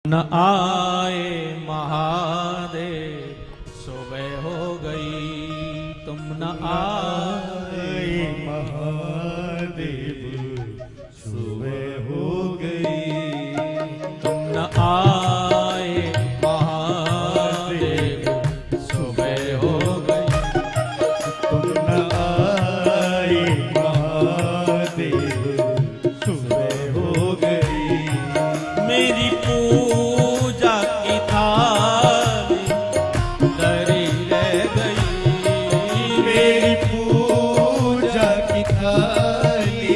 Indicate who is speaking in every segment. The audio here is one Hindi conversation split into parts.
Speaker 1: न आए महादेव, सुबह हो गई तुम न आए
Speaker 2: महादेव, सुबह हो गई
Speaker 1: तुम न आए महादेव, सुबह हो गई
Speaker 2: तुम न आए महादेव, सुबह हो गई
Speaker 1: मेरी पूजा की थाली धरी रह गई,
Speaker 2: मेरी पूजा की थाली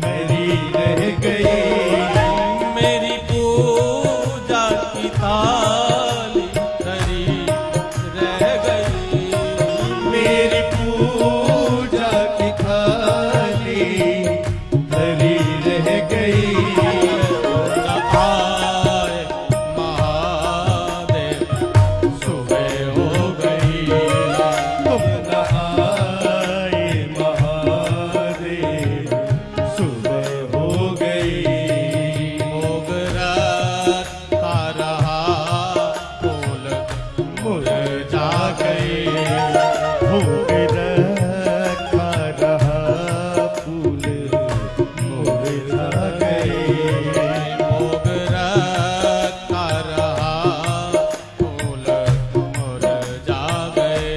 Speaker 2: धरी रह गई,
Speaker 1: मेरी पूजा की थाली धरी रह गई,
Speaker 2: मेरी पूजा की थाली धरी रह गई
Speaker 1: आए महादेव, सुबह हो गई
Speaker 2: तुम न आए महादेव, सुबह हो गई
Speaker 1: भोग रखा रहा फूल मुरझा गए,
Speaker 2: भोग रखा रहा फूल मुरझा गए,
Speaker 1: भोग रखा रहा फूल मुरझा गए,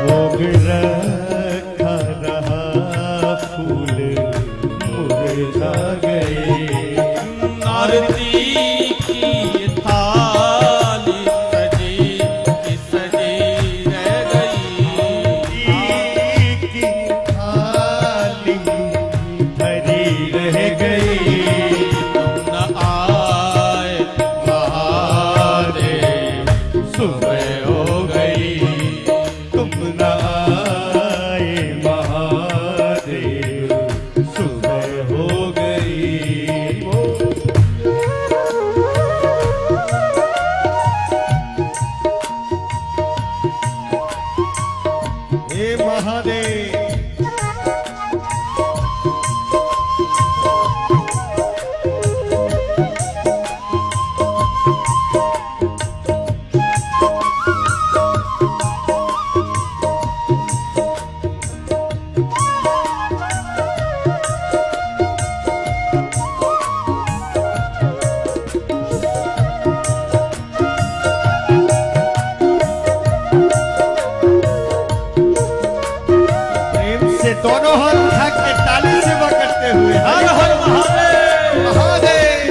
Speaker 2: भोग रखा रहा फूल मुरझा गए
Speaker 1: आरती की थाली सजी की सजी रह गई,
Speaker 2: की थाली धरी रह गई
Speaker 1: तुम न आए महादेव, सुबह हो गई
Speaker 2: तुम न आए महादेव, सुबह हो गई हे महादेव प्रेम से दोनों हाथ उठा के ताली सेवा करते हुए
Speaker 1: हर हर महादेव,
Speaker 2: महादेव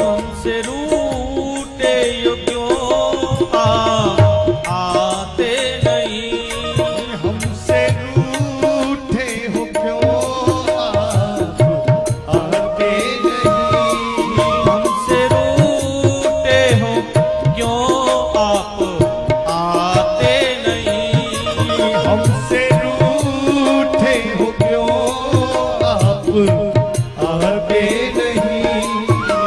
Speaker 1: हमसे रूठे यो क्यों आते नहीं,
Speaker 2: हमसे रूठे हो क्यों आप आते नहीं,
Speaker 1: हमसे रूठे हो क्यों आप आते नहीं,
Speaker 2: हमसे रूठे हो क्यों आप आते नहीं,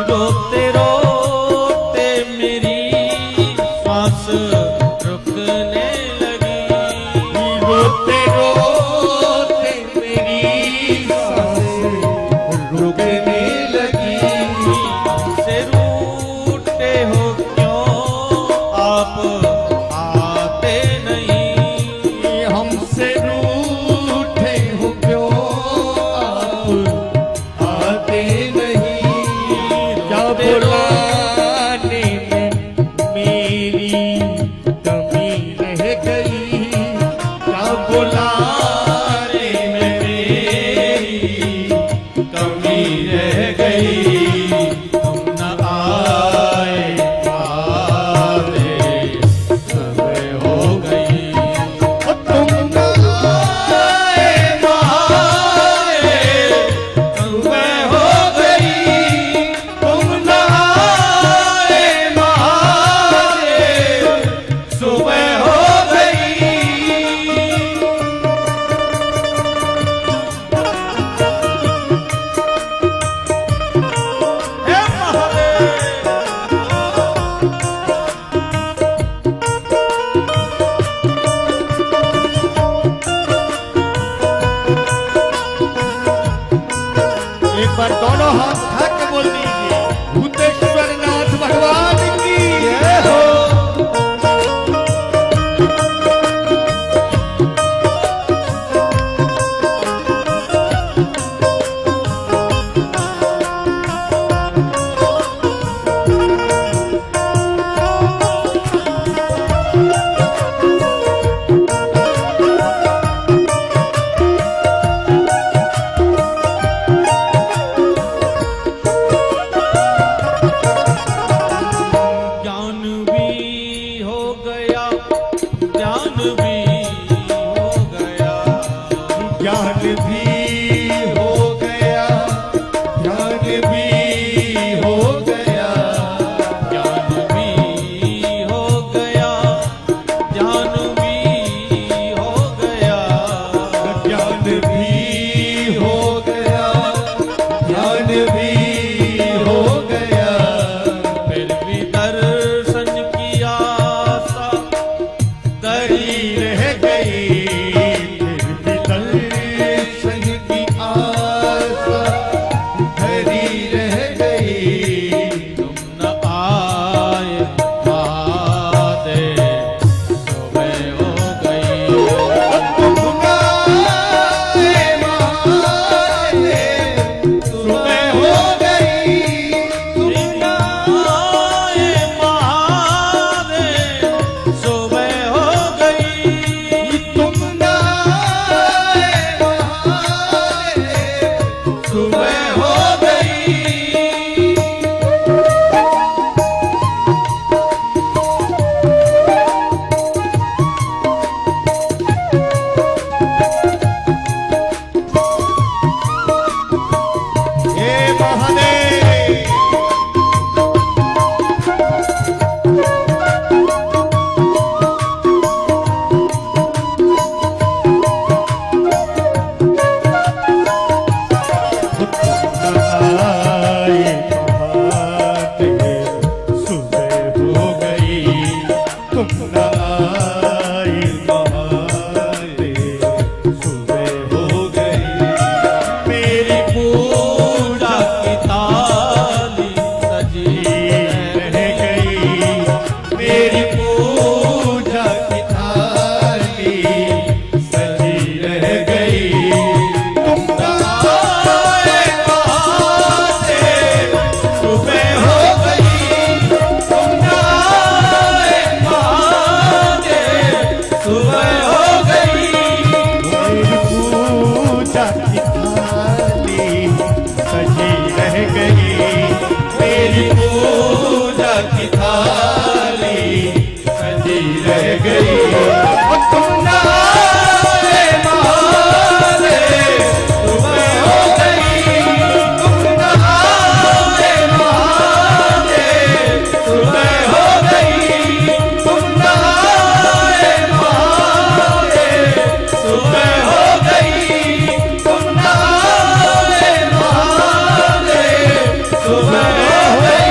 Speaker 1: रोते रोते मेरी सांस रुकने लगी,
Speaker 2: रोते रोते मेरी सांसें रुकने लगी,
Speaker 1: हमसे रूठे हो क्यों आप आते नहीं,
Speaker 2: हमसे रूठे हो क्यों आप आते नहीं, क्या बुलाने में मेरी कमी रह गई, क्या बुलाने में मेरी
Speaker 1: कमी रह
Speaker 2: एक बार दोनों हाथ उठा के बोल दीजिए भूतेश्वर नाथ भगवान की जय हो।
Speaker 1: ज्ञान भी हो गया, ज्ञान भी हो गया,
Speaker 2: ज्ञान भी हो गया, ज्ञान भी हो गया,
Speaker 1: ज्ञान भी हो गया, ज्ञान भी हो गया,
Speaker 2: ज्ञान भी हो गया, ज्ञान भी हो गया।
Speaker 1: फिर भी दर्शन की आशा
Speaker 2: दरी रह गई, फिर भी दर्शन की आशा धरी रह गई।
Speaker 1: तुम न आए महादेव, सुबह हो गई।
Speaker 2: तुम गाए महादेव, सुबह हो गई।
Speaker 1: तुम न आए महादेव, सुबह हो गई।
Speaker 2: तुम गाए महादेव, सुबह हो गई। हे महादेव, आए महादेव, सुबह हो गई। तुम न आए महादेव, सुबह हो गई। मेरी
Speaker 1: पूजा की थाली सजी
Speaker 2: रह गई, मेरी पूजा की थाली सजी रह गई। तुम गाए महादेव, सुबह हो गई। तुम गाए महादेव, सुबह हो गई। मेरी पूजा की थाली सजी रह गई, मेरी पूजा की थाली सजी रह गई। और तुम न आए महादेव, सुबह हो गई। तुम न आए महादेव, सुबह हो गई। तुम न आए महादेव, सुबह हो गई। तुम न आए महादेव, सुबह हो गई।